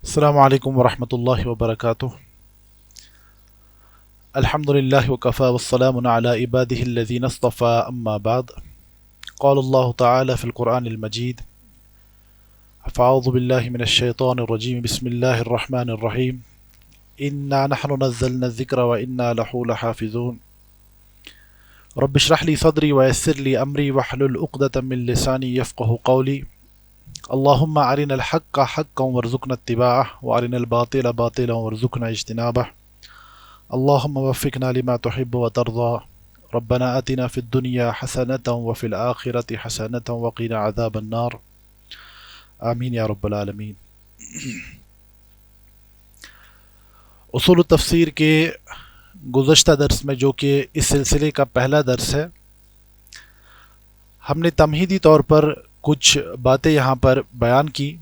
السلام علیکم ورحمۃ اللہ وبرکاتہ۔ الحمد للہ وکفى والسلام علی عباده الذین اصطفى اما بعد۔ قال اللہ تعالی فی القرآن المجید فاعوذ باللہ من الشیطان الرجیم بسم اللہ الرحمن الرحیم انا نحن نزلنا الذکر وانا لہ لحافظون رب اشرح لی صدری ویسر لی امری واحلل عقدۃ من لسانی یفقہوا قولی اللہم ارنا الحق حقا وارزقنا اتباعہ وارنا الباطل باطلا وارزقنا اجتنابہ اللہم وفقنا لما تحب وترضى ربنا آتنا فی الدنیا حسنة وفی الآخرة حسنة وقنا عذاب النار آمین یا رب العالمین۔ اصول التفسیر کے گزشتہ درس میں، جو کہ اس سلسلے کا پہلا درس ہے، ہم نے تمہیدی طور پر کچھ باتیں یہاں پر بیان کی،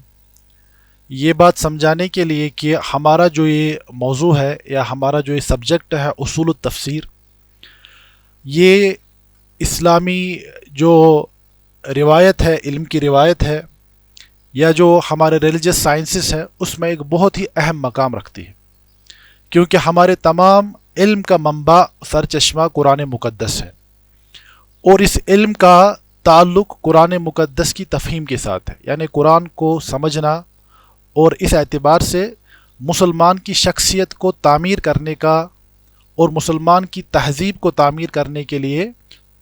یہ بات سمجھانے کے لیے کہ ہمارا جو یہ موضوع ہے یا ہمارا جو یہ سبجیکٹ ہے اصول التفسیر، یہ اسلامی جو روایت ہے، علم کی روایت ہے، یا جو ہمارے ریلیجس سائنسز ہے، اس میں ایک بہت ہی اہم مقام رکھتی ہے، کیونکہ ہمارے تمام علم کا منبع سرچشمہ قرآن مقدس ہے، اور اس علم کا تعلق قرآن مقدس کی تفہیم کے ساتھ ہے، یعنی قرآن کو سمجھنا، اور اس اعتبار سے مسلمان کی شخصیت کو تعمیر کرنے کا اور مسلمان کی تہذیب کو تعمیر کرنے کے لیے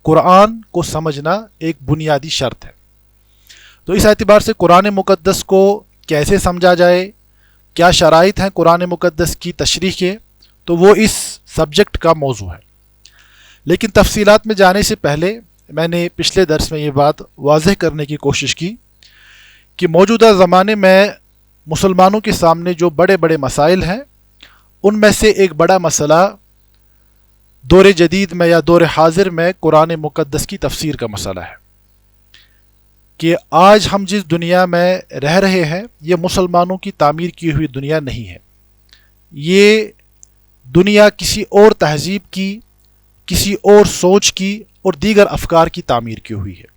قرآن کو سمجھنا ایک بنیادی شرط ہے۔ تو اس اعتبار سے قرآن مقدس کو کیسے سمجھا جائے، کیا شرائط ہیں قرآن مقدس کی تشریح کے، تو وہ اس سبجیکٹ کا موضوع ہے۔ لیکن تفصیلات میں جانے سے پہلے میں نے پچھلے درس میں یہ بات واضح کرنے کی کوشش کی کہ موجودہ زمانے میں مسلمانوں کے سامنے جو بڑے بڑے مسائل ہیں، ان میں سے ایک بڑا مسئلہ دور جدید میں یا دور حاضر میں قرآن مقدس کی تفسیر کا مسئلہ ہے، کہ آج ہم جس دنیا میں رہ رہے ہیں یہ مسلمانوں کی تعمیر کی ہوئی دنیا نہیں ہے، یہ دنیا کسی اور تہذیب کی، کسی اور سوچ کی اور دیگر افکار کی تعمیر کی ہوئی ہے،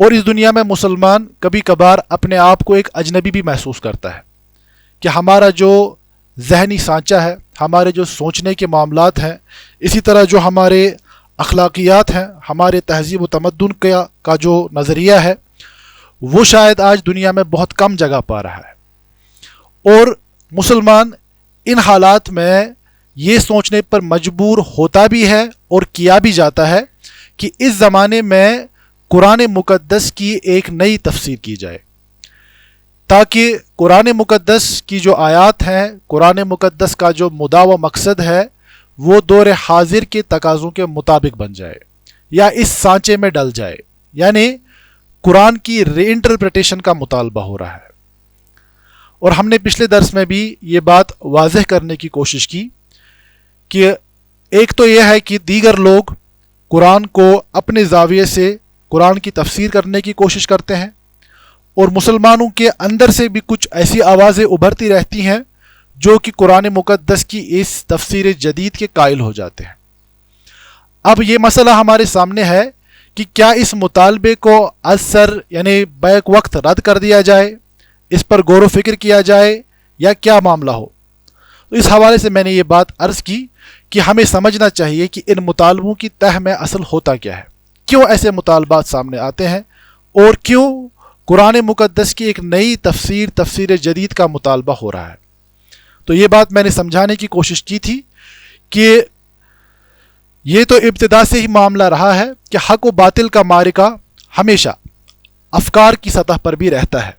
اور اس دنیا میں مسلمان کبھی کبھار اپنے آپ کو ایک اجنبی بھی محسوس کرتا ہے، کہ ہمارا جو ذہنی سانچہ ہے، ہمارے جو سوچنے کے معاملات ہیں، اسی طرح جو ہمارے اخلاقیات ہیں، ہمارے تہذیب و تمدن کا جو نظریہ ہے، وہ شاید آج دنیا میں بہت کم جگہ پا رہا ہے، اور مسلمان ان حالات میں یہ سوچنے پر مجبور ہوتا بھی ہے اور کیا بھی جاتا ہے کہ اس زمانے میں قرآن مقدس کی ایک نئی تفسیر کی جائے، تاکہ قرآن مقدس کی جو آیات ہیں، قرآن مقدس کا جو مدعا و مقصد ہے، وہ دور حاضر کے تقاضوں کے مطابق بن جائے یا اس سانچے میں ڈل جائے، یعنی قرآن کی ری انٹرپریٹیشن کا مطالبہ ہو رہا ہے۔ اور ہم نے پچھلے درس میں بھی یہ بات واضح کرنے کی کوشش کی کہ ایک تو یہ ہے کہ دیگر لوگ قرآن کو اپنے زاویے سے قرآن کی تفسیر کرنے کی کوشش کرتے ہیں، اور مسلمانوں کے اندر سے بھی کچھ ایسی آوازیں ابھرتی رہتی ہیں جو کہ قرآن مقدس کی اس تفسیر جدید کے قائل ہو جاتے ہیں۔ اب یہ مسئلہ ہمارے سامنے ہے کہ کیا اس مطالبے کو ازسر یعنی بیک وقت رد کر دیا جائے، اس پر غور و فکر کیا جائے، یا کیا معاملہ ہو۔ تو اس حوالے سے میں نے یہ بات عرض کی کہ ہمیں سمجھنا چاہیے کہ ان مطالبوں کی تہ میں اصل ہوتا کیا ہے، کیوں ایسے مطالبات سامنے آتے ہیں، اور کیوں قرآن مقدس کی ایک نئی تفسیر جدید کا مطالبہ ہو رہا ہے۔ تو یہ بات میں نے سمجھانے کی کوشش کی تھی کہ یہ تو ابتدا سے ہی معاملہ رہا ہے کہ حق و باطل کا معرکہ ہمیشہ افکار کی سطح پر بھی رہتا ہے،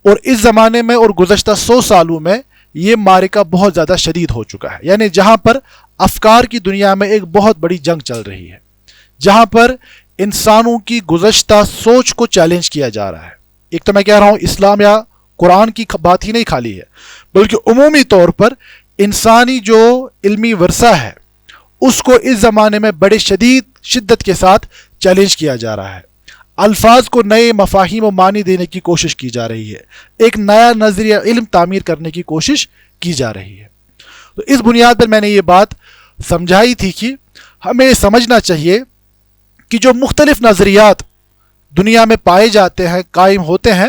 اور اس زمانے میں اور گزشتہ 100 سالوں میں یہ معرکہ بہت زیادہ شدید ہو چکا ہے، یعنی جہاں پر افکار کی دنیا میں ایک بہت بڑی جنگ چل رہی ہے، جہاں پر انسانوں کی گزشتہ سوچ کو چیلنج کیا جا رہا ہے۔ ایک تو میں کہہ رہا ہوں اسلام یا قرآن کی بات ہی نہیں خالی ہے، بلکہ عمومی طور پر انسانی جو علمی ورثہ ہے اس کو اس زمانے میں بڑے شدت کے ساتھ چیلنج کیا جا رہا ہے، الفاظ کو نئے مفاہیم و معنی دینے کی کوشش کی جا رہی ہے، ایک نیا نظریہ علم تعمیر کرنے کی کوشش کی جا رہی ہے۔ تو اس بنیاد پر میں نے یہ بات سمجھائی تھی کہ ہمیں سمجھنا چاہیے کہ جو مختلف نظریات دنیا میں پائے جاتے ہیں، قائم ہوتے ہیں،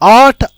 8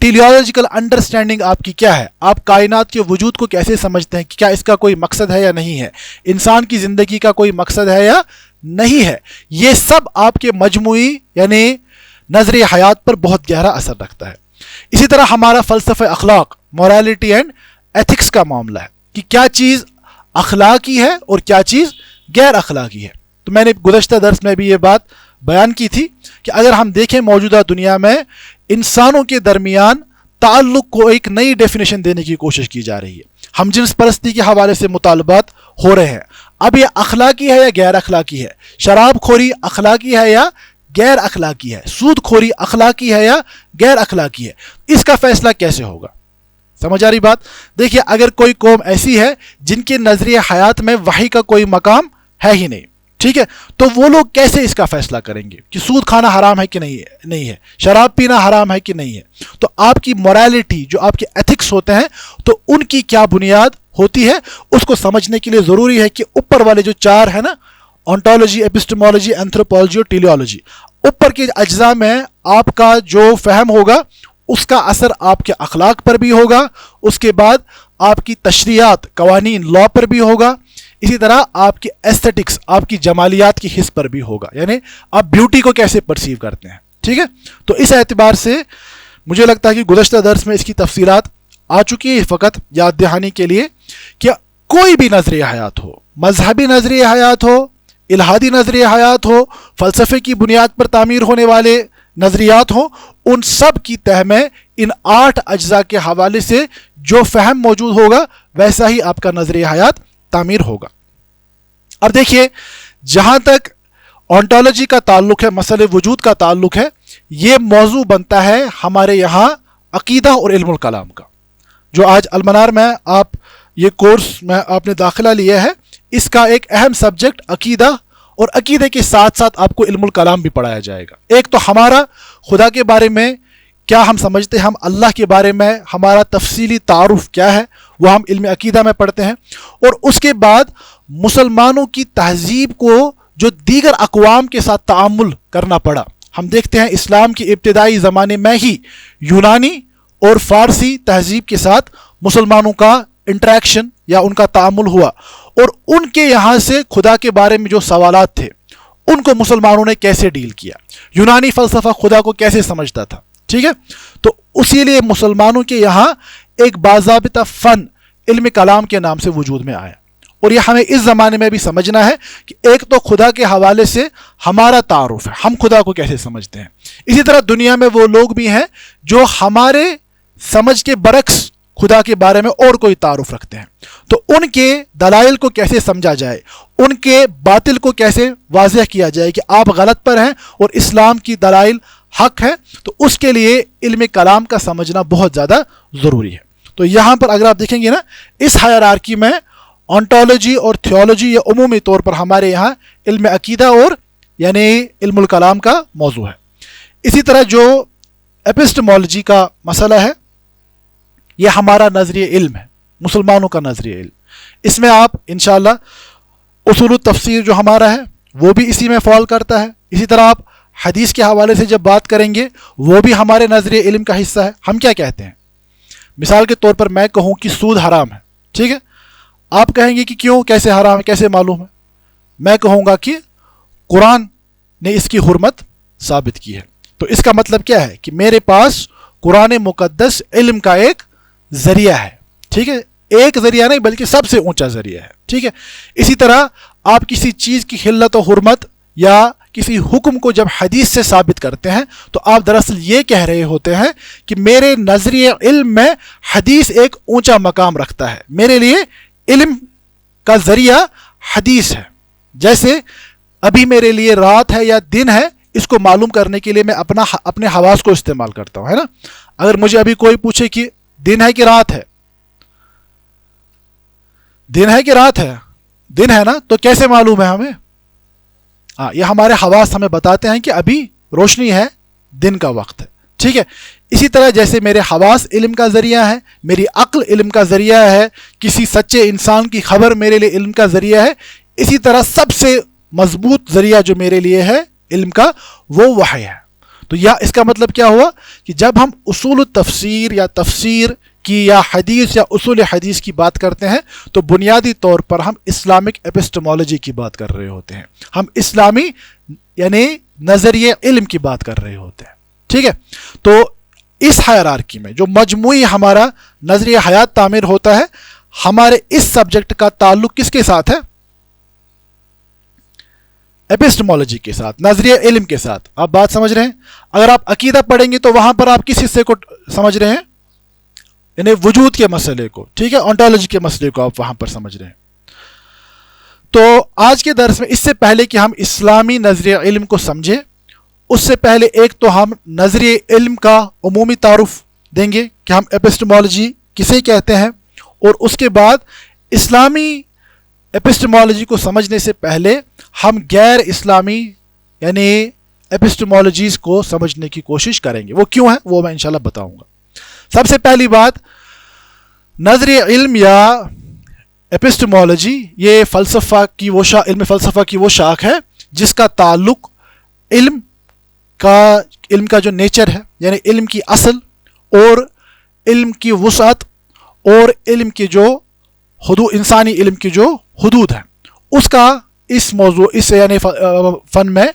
ٹیلیولوجیکل انڈرسٹینڈنگ آپ کی کیا ہے، آپ کائنات کے وجود کو کیسے سمجھتے ہیں، کہ کیا اس کا کوئی مقصد ہے یا نہیں ہے، انسان کی زندگی کا کوئی مقصد ہے یا نہیں ہے، یہ سب آپ کے مجموعی یعنی نظریہ حیات پر بہت گہرا اثر رکھتا ہے۔ اسی طرح ہمارا فلسفہ اخلاق، مورالٹی اینڈ ایتھکس کا معاملہ ہے کہ کیا چیز اخلاقی ہے اور کیا چیز غیر اخلاقی ہے۔ تو میں نے گزشتہ درس میں بھی یہ بات بیان کی تھی کہ اگر ہم دیکھیں موجودہ دنیا میں انسانوں کے درمیان تعلق کو ایک نئی ڈیفینیشن دینے کی کوشش کی جا رہی ہے، ہم جنس پرستی کے حوالے سے مطالبات ہو رہے ہیں۔ اب یہ اخلاقی ہے یا غیر اخلاقی ہے، شراب خوری اخلاقی ہے یا غیر اخلاقی ہے، سود خوری اخلاقی ہے یا غیر اخلاقی ہے، اس کا فیصلہ کیسے ہوگا؟ سمجھ آ رہی بات؟ دیکھیے، اگر کوئی قوم ایسی ہے جن کے نظریہ حیات میں وحی کا کوئی مقام ہے ہی نہیں، ٹھیک ہے، تو وہ لوگ کیسے اس کا فیصلہ کریں گے کہ سود کھانا حرام ہے کہ نہیں ہے، شراب پینا حرام ہے کہ نہیں ہے؟ تو آپ کی مورالٹی، جو آپ کے ایتھکس ہوتے ہیں، تو ان کی کیا بنیاد ہوتی ہے، اس کو سمجھنے کے لیے ضروری ہے کہ اوپر والے جو چار ہیں نا، اونٹولوجی، ایپسٹمولوجی، اینتھروپولوجی اور ٹیلیولوجی، اوپر کے اجزاء میں آپ کا جو فہم ہوگا اس کا اثر آپ کے اخلاق پر بھی ہوگا، اس کے بعد آپ کی تشریعات، قوانین، لا پر بھی ہوگا، اسی طرح آپ کی ایستھیٹکس، آپ کی جمالیات کی حص پر بھی ہوگا، یعنی آپ بیوٹی کو کیسے پرسیو کرتے ہیں، ٹھیک ہے۔ تو اس اعتبار سے مجھے لگتا ہے کہ گزشتہ درس میں اس کی تفصیلات آ چکی ہے، فقط یاد دہانی کے لیے کہ کوئی بھی نظریہ حیات ہو، مذہبی نظریہ حیات ہو، الہادی نظریہ حیات ہو، فلسفے کی بنیاد پر تعمیر ہونے والے نظریات ہوں، ان سب کی تہ میں ان 8 اجزاء کے حوالے سے جو فہم موجود ہوگا ویسا ہی آپ کا نظریہ حیات تعمیر ہوگا۔ اب دیکھیے، جہاں تک اونٹولوجی کا تعلق ہے، مسئلہ وجود کا تعلق ہے، یہ موضوع بنتا ہے ہمارے یہاں عقیدہ اور علم الکلام کا، جو آج المنار میں آپ یہ کورس میں آپ نے داخلہ لیا ہے، اس کا ایک اہم سبجیکٹ عقیدہ، اور عقیدے کے ساتھ ساتھ آپ کو علم الکلام بھی پڑھایا جائے گا۔ ایک تو ہمارا خدا کے بارے میں کیا ہم سمجھتے ہیں، ہم اللہ کے بارے میں ہمارا تفصیلی تعارف کیا ہے، وہ ہم علم عقیدہ میں پڑھتے ہیں، اور اس کے بعد مسلمانوں کی تہذیب کو جو دیگر اقوام کے ساتھ تعامل کرنا پڑا، ہم دیکھتے ہیں اسلام کے ابتدائی زمانے میں ہی یونانی اور فارسی تہذیب کے ساتھ مسلمانوں کا انٹریکشن یا ان کا تعامل ہوا، اور ان کے یہاں سے خدا کے بارے میں جو سوالات تھے ان کو مسلمانوں نے کیسے ڈیل کیا، یونانی فلسفہ خدا کو کیسے سمجھتا تھا، ٹھیک ہے۔ تو اسی لیے مسلمانوں کے یہاں ایک باضابطہ فن علم کلام کے نام سے وجود میں آیا، اور یہ ہمیں اس زمانے میں بھی سمجھنا ہے کہ ایک تو خدا کے حوالے سے ہمارا تعارف ہے، ہم خدا کو کیسے سمجھتے ہیں، اسی طرح دنیا میں وہ لوگ بھی ہیں جو ہمارے سمجھ کے برعکس خدا کے بارے میں اور کوئی تعارف رکھتے ہیں، تو ان کے دلائل کو کیسے سمجھا جائے، ان کے باطل کو کیسے واضح کیا جائے کہ آپ غلط پر ہیں اور اسلام کی دلائل حق ہے، تو اس کے لیے علم کلام کا سمجھنا بہت زیادہ ضروری ہے۔ تو یہاں پر اگر آپ دیکھیں گے نا، اس ہائرارکی میں اونٹولوجی اور تھیولوجی یہ عمومی طور پر ہمارے یہاں علم عقیدہ اور یعنی علم الکلام کا موضوع ہے۔ اسی طرح جو ایپسٹمولوجی کا مسئلہ ہے، یہ ہمارا نظریہ علم ہے، مسلمانوں کا نظریہ علم، اس میں آپ انشاءاللہ اصول التفسیر جو ہمارا ہے وہ بھی اسی میں فال کرتا ہے، اسی طرح آپ حدیث کے حوالے سے جب بات کریں گے وہ بھی ہمارے نظریہ علم کا حصہ ہے۔ ہم کیا کہتے ہیں، مثال کے طور پر میں کہوں کہ سود حرام ہے، ٹھیک ہے، آپ کہیں گے کہ کیوں، کیسے حرام ہے، کیسے معلوم ہے؟ میں کہوں گا کہ قرآن نے اس کی حرمت ثابت کی ہے، تو اس کا مطلب کیا ہے کہ میرے پاس قرآن مقدس علم کا ایک ذریعہ ہے، ٹھیک ہے، ایک ذریعہ نہیں بلکہ سب سے اونچا ذریعہ ہے، ٹھیک ہے۔ اسی طرح آپ کسی چیز کی حلت و حرمت یا کسی حکم کو جب حدیث سے ثابت کرتے ہیں تو آپ دراصل یہ کہہ رہے ہوتے ہیں کہ میرے نظریہ علم میں حدیث ایک اونچا مقام رکھتا ہے، میرے لیے علم کا ذریعہ حدیث ہے۔ جیسے ابھی میرے لیے رات ہے یا دن ہے، اس کو معلوم کرنے کے لیے میں اپنے حواس کو استعمال کرتا ہوں، ہے نا۔ اگر مجھے ابھی کوئی پوچھے کہ دن ہے کہ رات ہے، دن ہے کہ رات ہے، دن ہے نا، تو کیسے معلوم ہے ہمیں؟ یہ ہمارے حواس ہمیں بتاتے ہیں کہ ابھی روشنی ہے، دن کا وقت ہے، ٹھیک ہے۔ اسی طرح جیسے میرے حواس علم کا ذریعہ ہے، میری عقل علم کا ذریعہ ہے، کسی سچے انسان کی خبر میرے لیے علم کا ذریعہ ہے، اسی طرح سب سے مضبوط ذریعہ جو میرے لیے ہے علم کا، وہ وحی ہے۔ تو اس کا مطلب کیا ہوا کہ جب ہم اصول التفسیر یا تفسیر کی یا حدیث یا اصول حدیث کی بات کرتے ہیں تو بنیادی طور پر ہم اسلامک ایپسٹمولوجی کی بات کر رہے ہوتے ہیں، ہم اسلامی یعنی نظریے علم کی بات کر رہے ہوتے ہیں، ٹھیک ہے؟ تو اس ہائرارکی میں جو مجموعی ہمارا نظریہ حیات تعمیر ہوتا ہے، ہمارے اس سبجیکٹ کا تعلق کس کے ساتھ ہے؟ ایپسٹمولوجی کے ساتھ، نظریہ علم کے ساتھ۔ آپ بات سمجھ رہے ہیں؟ اگر آپ عقیدہ پڑھیں گے تو وہاں پر آپ کس حصے کو سمجھ رہے ہیں؟ یعنی وجود کے مسئلے کو، ٹھیک ہے، اونٹالوجی کے مسئلے کو آپ وہاں پر سمجھ رہے ہیں۔ تو آج کے درس میں اس سے پہلے کہ ہم اسلامی نظریہ علم کو سمجھیں، اس سے پہلے ایک تو ہم نظریہ علم کا عمومی تعارف دیں گے کہ ہم ایپسٹمولوجی کسے کہتے ہیں، اور اس کے بعد اسلامی ایپسٹمولوجی کو سمجھنے سے پہلے ہم غیر اسلامی یعنی ایپسٹمولوجیز کو سمجھنے کی کوشش کریں گے۔ وہ کیوں ہیں وہ میں انشاءاللہ بتاؤں گا۔ سب سے پہلی بات، نظریہ علم یا ایپسٹمولوجی یہ فلسفہ کی وہ علم فلسفہ کی وہ شاخ ہے جس کا تعلق علم کا جو نیچر ہے، یعنی علم کی اصل اور علم کی وسعت اور علم کی جو حدود، انسانی علم کی جو حدود ہیں، اس کا اس موضوع اس یعنی فن میں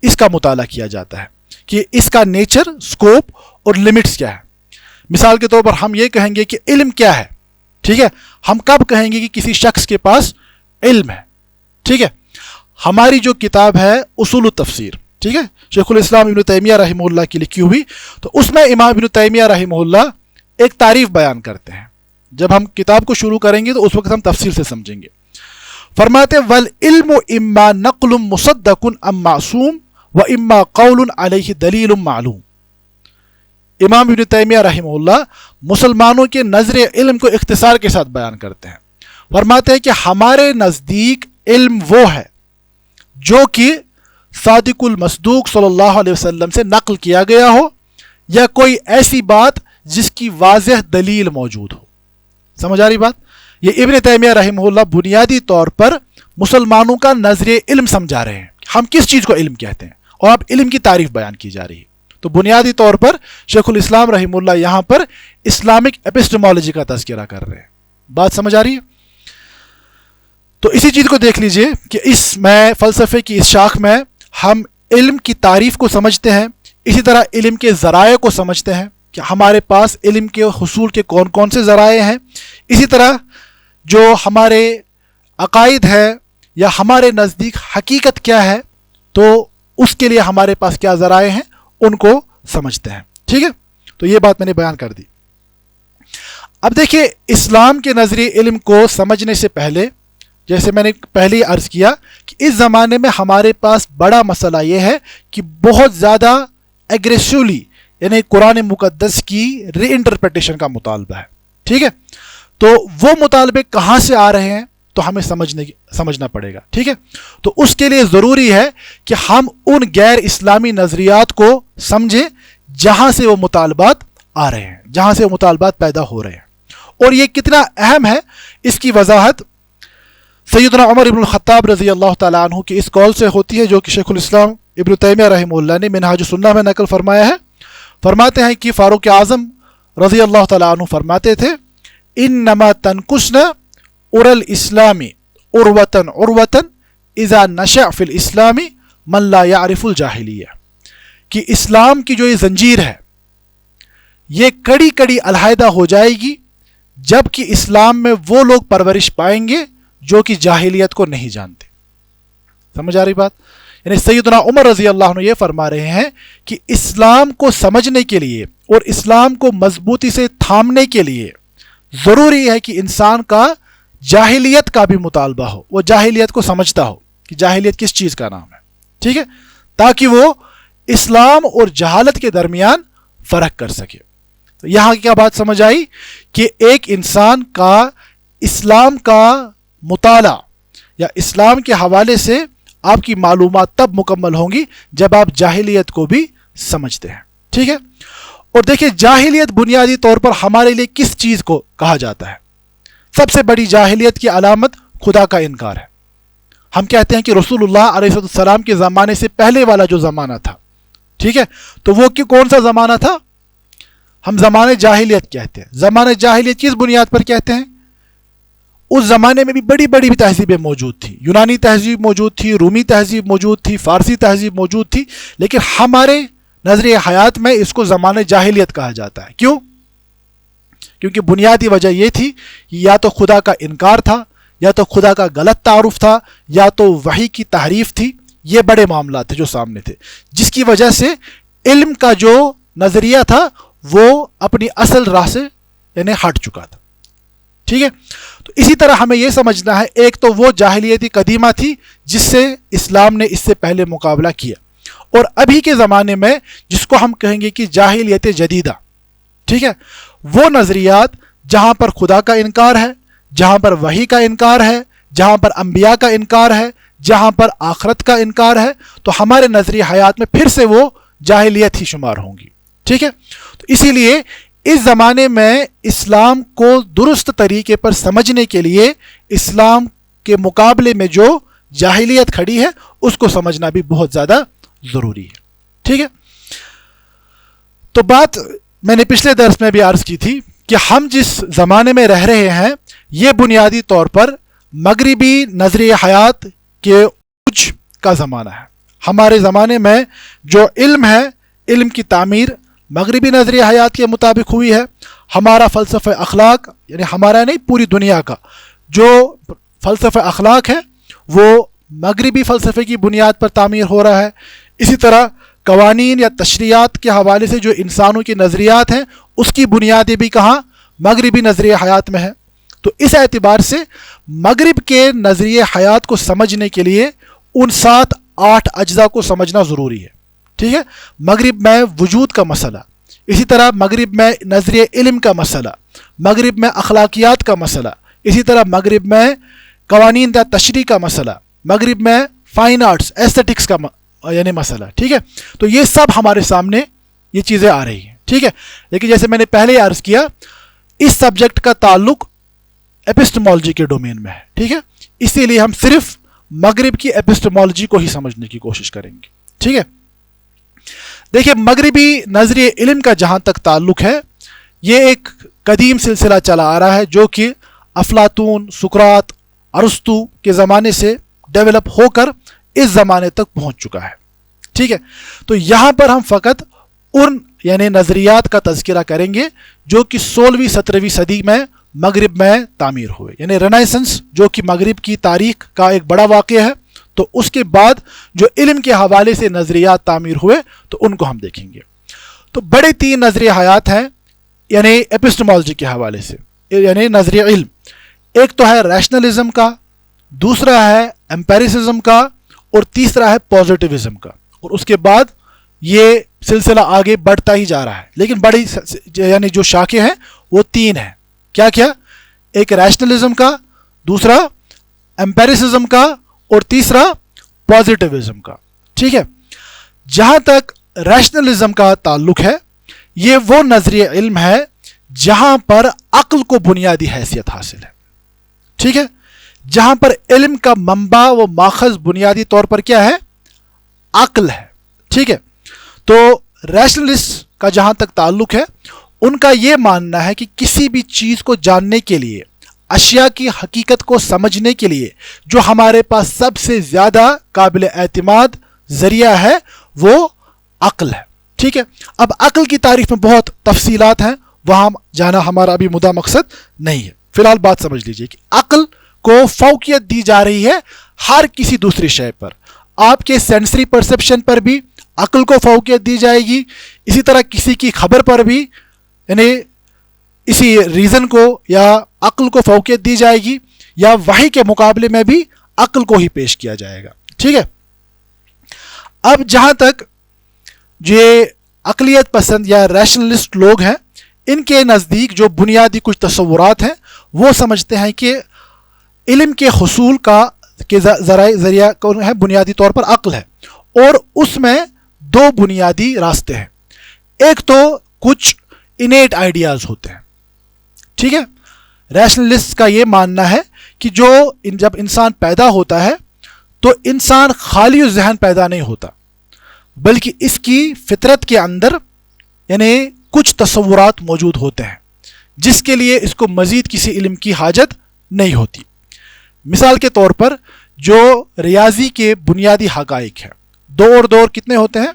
اس کا مطالعہ کیا جاتا ہے کہ اس کا نیچر، سکوپ اور لمٹس کیا ہے۔ مثال کے طور پر ہم یہ کہیں گے کہ علم کیا ہے، ٹھیک ہے؟ ہم کب کہیں گے کہ کسی شخص کے پاس علم ہے، ٹھیک ہے؟ ہماری جو کتاب ہے اصول التفسیر، ٹھیک ہے، شیخ الاسلام ابن تیمیہ رحمہ اللہ کی لکھی ہوئی، تو اس میں امام ابن تیمیہ رحمہ اللہ ایک تعریف بیان کرتے ہیں۔ جب ہم کتاب کو شروع کریں گے تو اس وقت ہم تفصیل سے سمجھیں گے۔ فرماتے والعلم اما نقل مصدق ام معصوم و اما قول علیہ دلیل معلوم۔ امام ابن تیمیہ رحمہ اللہ مسلمانوں کے نظر علم کو اختصار کے ساتھ بیان کرتے ہیں۔ فرماتے ہیں کہ ہمارے نزدیک علم وہ ہے جو کہ صادق المصدوق صلی اللہ علیہ وسلم سے نقل کیا گیا ہو، یا کوئی ایسی بات جس کی واضح دلیل موجود ہو۔ سمجھ آ رہی بات؟ یہ ابن تیمیہ رحمہ اللہ بنیادی طور پر مسلمانوں کا نظریہ علم سمجھا رہے ہیں، ہم کس چیز کو علم کہتے ہیں، اور اب علم کی تعریف بیان کی جا رہی ہے۔ تو بنیادی طور پر شیخ الاسلام رحمہ اللہ یہاں پر اسلامک ایپسٹمولوجی کا تذکرہ کر رہے ہیں۔ بات سمجھ آ رہی ہے؟ تو اسی چیز کو دیکھ لیجئے کہ اس میں فلسفے کی اس شاخ میں ہم علم کی تعریف کو سمجھتے ہیں، اسی طرح علم کے ذرائع کو سمجھتے ہیں کہ ہمارے پاس علم کے حصول کے کون کون سے ذرائع ہیں، اسی طرح جو ہمارے عقائد ہے یا ہمارے نزدیک حقیقت کیا ہے تو اس کے لیے ہمارے پاس کیا ذرائع ہیں ان کو سمجھتے ہیں، ٹھیک ہے؟ تو یہ بات میں نے بیان کر دی۔ اب دیکھیں، اسلام کے نظریہ علم کو سمجھنے سے پہلے جیسے میں نے پہلے ہی عرض کیا کہ اس زمانے میں ہمارے پاس بڑا مسئلہ یہ ہے کہ بہت زیادہ ایگریسولی یعنی قرآن مقدس کی ری انٹرپریٹیشن کا مطالبہ ہے، ٹھیک ہے؟ تو وہ مطالبے کہاں سے آ رہے ہیں تو ہمیں سمجھنا پڑے گا، ٹھیک ہے؟ تو اس کے لیے ضروری ہے کہ ہم ان غیر اسلامی نظریات کو سمجھیں جہاں سے وہ مطالبات آ رہے ہیں، جہاں سے وہ مطالبات پیدا ہو رہے ہیں، اور یہ کتنا اہم ہے اس کی وضاحت سیدنا عمر ابن الخطاب رضی اللہ تعالیٰ عنہ کی اس قول سے ہوتی ہے جو کہ شیخ الاسلام ابن تیمیہ رحمہ اللہ نے منہاج السنہ میں نقل فرمایا ہے۔ فرماتے ہیں کہ فاروق اعظم رضی اللہ تعالیٰ عنہ فرماتے تھے انما تنکسنا ار الاسلام عروتن عروتن اذا نشأ فی الاسلام من لا یعرف الجاہلیہ، کہ اسلام کی جو یہ زنجیر ہے یہ کڑی کڑی علیحدہ ہو جائے گی جب کہ اسلام میں وہ لوگ پرورش پائیں گے جو کہ جاہلیت کو نہیں جانتے۔ سمجھ آ رہی بات؟ یعنی سیدنا عمر رضی اللہ عنہ یہ فرما رہے ہیں کہ اسلام کو سمجھنے کے لیے اور اسلام کو مضبوطی سے تھامنے کے لیے ضروری ہے کہ انسان کا جاہلیت کا بھی مطالبہ ہو، وہ جاہلیت کو سمجھتا ہو کہ جاہلیت کس چیز کا نام ہے، ٹھیک ہے؟ تاکہ وہ اسلام اور جہالت کے درمیان فرق کر سکے۔ تو یہاں کیا بات سمجھ آئی کہ ایک انسان کا اسلام کا مطالعہ یا اسلام کے حوالے سے آپ کی معلومات تب مکمل ہوں گی جب آپ جاہلیت کو بھی سمجھتے ہیں، ٹھیک ہے؟ اور دیکھیں جاہلیت بنیادی طور پر ہمارے لیے کس چیز کو کہا جاتا ہے؟ سب سے بڑی جاہلیت کی علامت خدا کا انکار ہے۔ ہم کہتے ہیں کہ رسول اللہ علیہ السلام کے زمانے سے پہلے والا جو زمانہ تھا ٹھیک ہے، تو وہ کون سا زمانہ تھا؟ ہم زمانے جاہلیت کہتے ہیں. زمانے جاہلیت کس بنیاد پر کہتے ہیں؟ اس زمانے میں بھی بڑی بڑی تہذیبیں موجود تھیں. یونانی تہذیب موجود تھی، رومی تہذیب موجود تھی، فارسی تہذیب موجود تھی، لیکن ہمارے نظریہ حیات میں اس کو زمانے جاہلیت کہا جاتا ہے. کیوں؟ کیونکہ بنیادی وجہ یہ تھی کہ یا تو خدا کا انکار تھا، یا تو خدا کا غلط تعارف تھا، یا تو وحی کی تحریف تھی. یہ بڑے معاملات تھے جو سامنے تھے، جس کی وجہ سے علم کا جو نظریہ تھا وہ اپنی اصل راہ سے یعنی ہٹ چکا تھا. ٹھیک ہے، تو اسی طرح ہمیں یہ سمجھنا ہے، ایک تو وہ جاہلیتی قدیمہ تھی جس سے اسلام نے اس سے پہلے مقابلہ کیا، اور ابھی کے زمانے میں جس کو ہم کہیں گے کہ جاہلیت جدیدہ. ٹھیک ہے، وہ نظریات جہاں پر خدا کا انکار ہے، جہاں پر وحی کا انکار ہے، جہاں پر انبیاء کا انکار ہے، جہاں پر آخرت کا انکار ہے، تو ہمارے نظریہ حیات میں پھر سے وہ جاہلیت ہی شمار ہوں گی. ٹھیک ہے، تو اسی لیے اس زمانے میں اسلام کو درست طریقے پر سمجھنے کے لیے اسلام کے مقابلے میں جو جاہلیت کھڑی ہے اس کو سمجھنا بھی بہت زیادہ ضروری ہے. ٹھیک ہے، تو بات میں نے پچھلے درس میں بھی عرض کی تھی کہ ہم جس زمانے میں رہ رہے ہیں یہ بنیادی طور پر مغربی نظریہ حیات کے عروج کا زمانہ ہے. ہمارے زمانے میں جو علم ہے، علم کی تعمیر مغربی نظریہ حیات کے مطابق ہوئی ہے. ہمارا فلسفہ اخلاق، یعنی ہمارا نہیں پوری دنیا کا جو فلسفہ اخلاق ہے وہ مغربی فلسفے کی بنیاد پر تعمیر ہو رہا ہے. اسی طرح قوانین یا تشریعات کے حوالے سے جو انسانوں کے نظریات ہیں اس کی بنیادیں بھی کہاں؟ مغربی نظریہ حیات میں ہے. تو اس اعتبار سے مغرب کے نظریہ حیات کو سمجھنے کے لیے ان 7-8 اجزاء کو سمجھنا ضروری ہے. ٹھیک ہے، مغرب میں وجود کا مسئلہ، اسی طرح مغرب میں نظریہ علم کا مسئلہ، مغرب میں اخلاقیات کا مسئلہ، اسی طرح مغرب میں قوانین یا تشریع کا مسئلہ، مغرب میں فائن آرٹس ایستھیٹکس کا یعنی مسئلہ. ٹھیک ہے، تو یہ سب ہمارے سامنے یہ چیزیں آ رہی ہیں. ٹھیک ہے، لیکن جیسے میں نے پہلے ہی عرض کیا اس سبجیکٹ کا تعلق ایپسٹمالوجی کے ڈومین میں ہے. ٹھیک ہے، اسی لیے ہم صرف مغرب کی ایپسٹمالوجی کو ہی سمجھنے کی کوشش کریں گے. ٹھیک ہے، دیکھیں مغربی نظریہ علم کا جہاں تک تعلق ہے یہ ایک قدیم سلسلہ چلا آ رہا ہے جو کہ افلاطون، سقراط، ارسطو کے زمانے سے ڈیولپ ہو کر اس زمانے تک پہنچ چکا ہے. ٹھیک ہے، تو یہاں پر ہم فقط ان یعنی نظریات کا تذکرہ کریں گے جو کہ 16ویں-17ویں صدی میں مغرب میں تعمیر ہوئے، یعنی رینیسنس جو کہ مغرب کی تاریخ کا ایک بڑا واقعہ ہے. تو اس کے بعد جو علم کے حوالے سے نظریات تعمیر ہوئے تو ان کو ہم دیکھیں گے. تو بڑے 3 نظریہ حیات ہیں یعنی ایپسٹمالوجی کے حوالے سے، یعنی نظریہ علم. ایک تو ہے ریشنلزم کا، دوسرا ہے ایمپیریسزم کا، اور تیسرا ہے پازیٹیوزم کا. اور اس کے بعد یہ سلسلہ آگے بڑھتا ہی جا رہا ہے، لیکن بڑی یعنی جو شاخیں ہیں وہ 3 ہیں. کیا کیا؟ ایک ریشنلزم کا، دوسرا ایمپیریسزم کا، اور تیسرا پازیٹیوزم کا. ٹھیک ہے، جہاں تک ریشنلزم کا تعلق ہے یہ وہ نظریہ علم ہے جہاں پر عقل کو بنیادی حیثیت حاصل ہے. ٹھیک ہے، جہاں پر علم کا منبع و ماخذ بنیادی طور پر کیا ہے؟ عقل ہے. ٹھیک ہے، تو ریشنلسٹ کا جہاں تک تعلق ہے ان کا یہ ماننا ہے کہ کسی بھی چیز کو جاننے کے لیے، اشیاء کی حقیقت کو سمجھنے کے لیے جو ہمارے پاس سب سے زیادہ قابل اعتماد ذریعہ ہے وہ عقل ہے. ٹھیک ہے، اب عقل کی تعریف میں بہت تفصیلات ہیں، وہاں جانا ہمارا ابھی مدعا مقصد نہیں ہے. فی الحال بات سمجھ لیجئے کہ عقل کو فوقیت دی جا رہی ہے ہر کسی دوسری شے پر. آپ کے سینسری پرسیپشن پر بھی عقل کو فوقیت دی جائے گی، اسی طرح کسی کی خبر پر بھی یعنی اسی ریزن کو یا عقل کو فوقیت دی جائے گی، یا وحی کے مقابلے میں بھی عقل کو ہی پیش کیا جائے گا. ٹھیک ہے، اب جہاں تک یہ عقلیت پسند یا ریشنلسٹ لوگ ہیں ان کے نزدیک جو بنیادی کچھ تصورات ہیں وہ سمجھتے ہیں کہ علم کے حصول کا ذریعہ کون ہے؟ بنیادی طور پر عقل ہے، اور اس میں 2 بنیادی راستے ہیں. ایک تو کچھ انیٹ آئیڈیاز ہوتے ہیں. ٹھیک ہے، ریشنلسٹ کا یہ ماننا ہے کہ جب انسان پیدا ہوتا ہے تو انسان خالی ذہن پیدا نہیں ہوتا، بلکہ اس کی فطرت کے اندر یعنی کچھ تصورات موجود ہوتے ہیں جس کے لیے اس کو مزید کسی علم کی حاجت نہیں ہوتی۔ مثال کے طور پر جو ریاضی کے بنیادی حقائق ہیں، 2 اور 2 کتنے ہوتے ہیں؟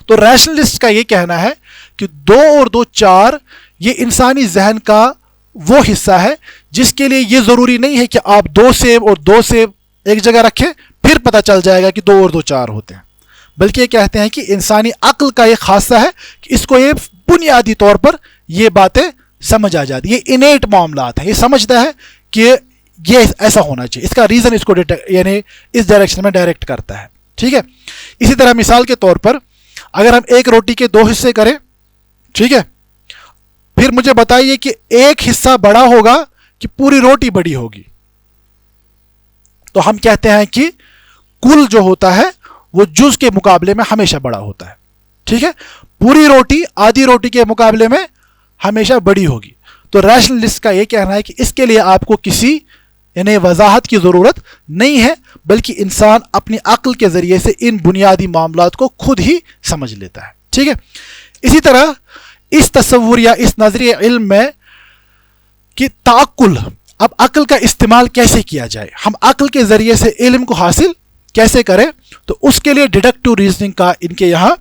تو ریشنلسٹ کا یہ کہنا ہے کہ 2 اور 2 4 یہ انسانی ذہن کا وہ حصہ ہے جس کے لیے یہ ضروری نہیں ہے کہ آپ 2 سیب اور 2 سیب ایک جگہ رکھیں پھر پتہ چل جائے گا کہ 2 اور 2 4 ہوتے ہیں، بلکہ یہ کہتے ہیں کہ انسانی عقل کا یہ خاصہ ہے کہ اس کو یہ بنیادی طور پر یہ باتیں سمجھ آ جاتی، یہ انیٹ معاملات ہیں، یہ سمجھتا ہے کہ یہ ایسا ہونا چاہیے، اس کا ریزن اس کو یعنی اس ڈائریکشن میں ڈائریکٹ کرتا ہے، ٹھیک ہے۔ اسی طرح مثال کے طور پر اگر ہم ایک روٹی کے 2 حصے کریں، ٹھیک ہے، پھر مجھے بتائیے کہ ایک حصہ بڑا ہوگا کہ پوری روٹی بڑی ہوگی؟ تو ہم کہتے ہیں کہ کل جو ہوتا ہے وہ جز کے مقابلے میں ہمیشہ بڑا ہوتا ہے، ٹھیک ہے، پوری روٹی آدھی روٹی کے مقابلے میں ہمیشہ بڑی ہوگی۔ تو ریشنلسٹ کا یہ کہنا ہے کہ اس کے لیے آپ کو کسی یعنی وضاحت کی ضرورت نہیں ہے، بلکہ انسان اپنی عقل کے ذریعے سے ان بنیادی معاملات کو خود ہی سمجھ لیتا ہے، ٹھیک ہے۔ اسی طرح اس تصور یا اس نظریہ علم میں کہ تعقل، اب عقل کا استعمال کیسے کیا جائے، ہم عقل کے ذریعے سے علم کو حاصل کیسے کریں، تو اس کے لیے ڈیڈکٹیو ریزننگ کا ان کے یہاں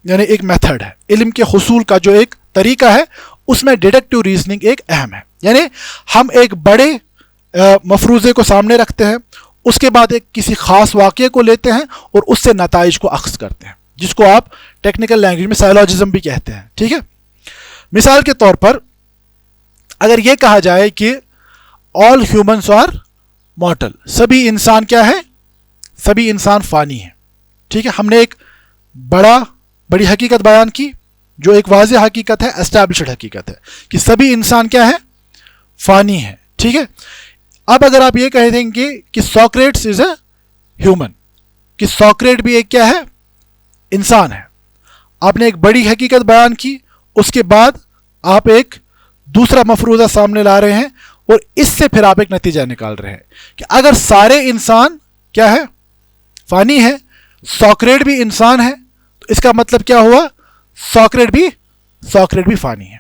یعنی ایک میتھڈ ہے، علم کے حصول کا جو ایک طریقہ ہے اس میں ڈیڈکٹیو ریزننگ ایک اہم ہے۔ یعنی ہم ایک بڑے مفروضے کو سامنے رکھتے ہیں، اس کے بعد ایک کسی خاص واقعے کو لیتے ہیں اور اس سے نتائج کو اخذ کرتے ہیں، جس کو آپ ٹیکنیکل لینگویج میں سائلوجزم بھی کہتے ہیں، ٹھیک ہے۔ مثال کے طور پر اگر یہ کہا جائے کہ آل ہیومنس آر مارٹل، سبھی انسان کیا ہے؟ سبھی انسان فانی ہیں، ٹھیک ہے۔ ہم نے ایک بڑی حقیقت بیان کی جو ایک واضح حقیقت ہے، اسٹیبلشڈ حقیقت ہے کہ سبھی انسان کیا ہے؟ فانی ہیں، ٹھیک ہے۔ اب اگر آپ یہ کہہ دیں گے کہ سوکریٹس از اے ہیومن، کہ سوکریٹ بھی ایک کیا ہے؟ انسان ہے، آپ نے ایک بڑی حقیقت بیان کی، اس کے بعد آپ ایک دوسرا مفروضہ سامنے لا رہے ہیں اور اس سے پھر آپ ایک نتیجہ نکال رہے ہیں کہ اگر سارے انسان کیا ہے؟ فانی ہے، سوکریٹ بھی انسان ہے، تو اس کا مطلب کیا ہوا؟ سوکریٹ بھی فانی ہے۔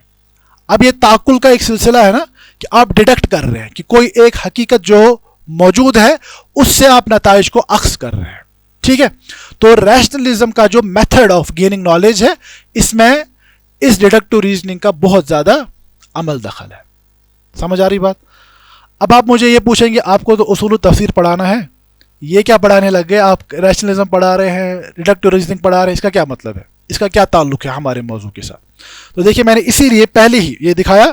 اب یہ تعقل کا ایک سلسلہ ہے نا کہ آپ ڈیڈکٹ کر رہے ہیں کہ کوئی ایک حقیقت جو موجود ہے اس سے آپ نتائج کو اخذ کر رہے ہیں، ٹھیک ہے۔ تو ریشنلزم کا جو میتھڈ آف گیننگ نالج ہے اس میں اس ڈیڈکٹیو ریزننگ کا بہت زیادہ عمل دخل ہے، سمجھ آ رہی بات؟ اب آپ مجھے یہ پوچھیں گے آپ کو تو اصول التفسیر پڑھانا ہے، یہ کیا پڑھانے لگ گئے آپ؟ ریشنلزم پڑھا رہے ہیں، ڈیڈکٹیو ریزننگ پڑھا رہے ہیں، اس کا کیا مطلب ہے؟ اس کا کیا تعلق ہے ہمارے موضوع کے ساتھ؟ تو دیکھیے میں نے اسی لیے پہلے ہی یہ دکھایا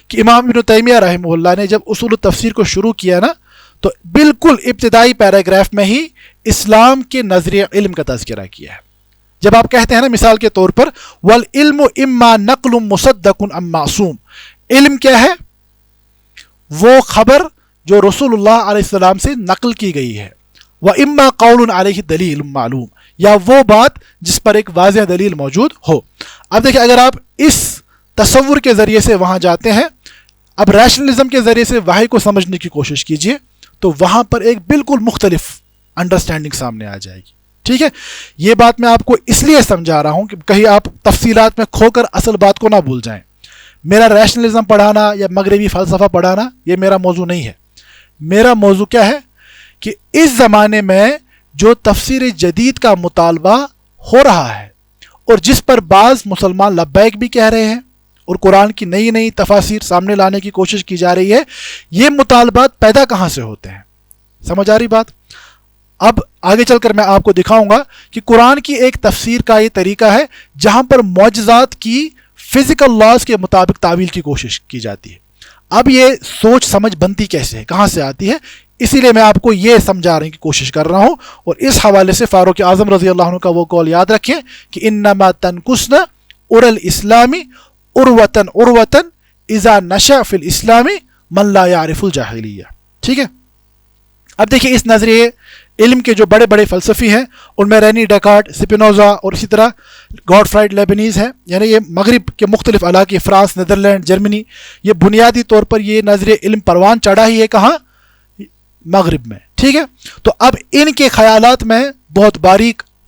کہ امام ابن تیمیہ رحمہ اللہ نے جب اصول التفسیر کو شروع کیا نا تو بالکل ابتدائی پیراگراف میں ہی اسلام کے نظریہ علم کا تذکرہ کیا ہے۔ جب آپ کہتے ہیں نا مثال کے طور پر والعلم اما نقل مصدق ام معصوم، علم کیا ہے؟ وہ خبر جو رسول اللہ علیہ السلام سے نقل کی گئی ہے، وَإِمَّا قَوْلٌ عَلَيْهِ دَلِيلٌ معلوم، یا وہ بات جس پر ایک واضح دلیل موجود ہو۔ اب دیکھیں اگر آپ اس تصور کے ذریعے سے وہاں جاتے ہیں، اب ریشنلزم کے ذریعے سے وحی کو سمجھنے کی کوشش کیجئے تو وہاں پر ایک بالکل مختلف انڈرسٹینڈنگ سامنے آ جائے گی، ٹھیک ہے۔ یہ بات میں آپ کو اس لیے سمجھا رہا ہوں کہ کہیں آپ تفصیلات میں کھو کر اصل بات کو نہ بھول جائیں۔ میرا ریشنلزم پڑھانا یا مغربی فلسفہ پڑھانا یہ میرا موضوع نہیں ہے۔ میرا موضوع کیا ہے کہ اس زمانے میں جو تفسیر جدید کا مطالبہ ہو رہا ہے اور جس پر بعض مسلمان لبیک بھی کہہ رہے ہیں اور قرآن کی نئی نئی تفاسیر سامنے لانے کی کوشش کی جا رہی ہے، یہ مطالبات پیدا کہاں سے ہوتے ہیں؟ سمجھ آ رہی بات؟ اب آگے چل کر میں آپ کو دکھاؤں گا کہ قرآن کی ایک تفسیر کا یہ طریقہ ہے جہاں پر معجزات کی فزیکل لاز کے مطابق تعویل کی کوشش کی جاتی ہے۔ اب یہ سوچ سمجھ بنتی کیسے ہے، کہاں سے آتی ہے؟ اسی لیے میں آپ کو یہ سمجھانے کی کوشش کر رہا ہوں، اور اس حوالے سے فاروق اعظم رضی اللہ عنہ کا وہ قول یاد رکھیں کہ انما تنقصنا ار الاسلام عروۃ عروۃ اذا نشأ فی الاسلام من لا یعرف الجاہلیہ، ٹھیک ہے۔ اب دیکھیں اس نظریے علم کے جو بڑے بڑے فلسفی ہیں ان میں رینی ڈیکارٹ، سپینوزا اور اسی طرح گاڈفرائڈ لیبنیز ہیں، یعنی یہ مغرب کے مختلف علاقے، فرانس، نیدرلینڈ، جرمنی، یہ بنیادی طور پر یہ نظریہ علم پروان چڑھا ہی ہے کہاں؟ مغرب میں، ٹھیک ہے۔ تو اب ان کے خیالات میں بہت باریک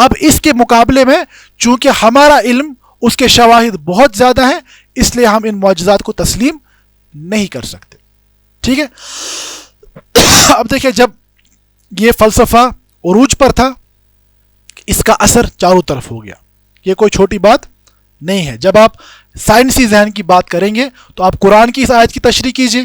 اب اس کے مقابلے میں چونکہ ہمارا علم اس کے شواہد بہت زیادہ ہیں، اس لیے ہم ان معجزات کو تسلیم نہیں کر سکتے. ٹھیک ہے. اب دیکھیں، جب یہ فلسفہ عروج پر تھا، اس کا اثر چاروں طرف ہو گیا. یہ کوئی چھوٹی بات نہیں ہے. جب آپ سائنسی ذہن کی بات کریں گے تو آپ قرآن کی اس آیت کی تشریح کیجئے.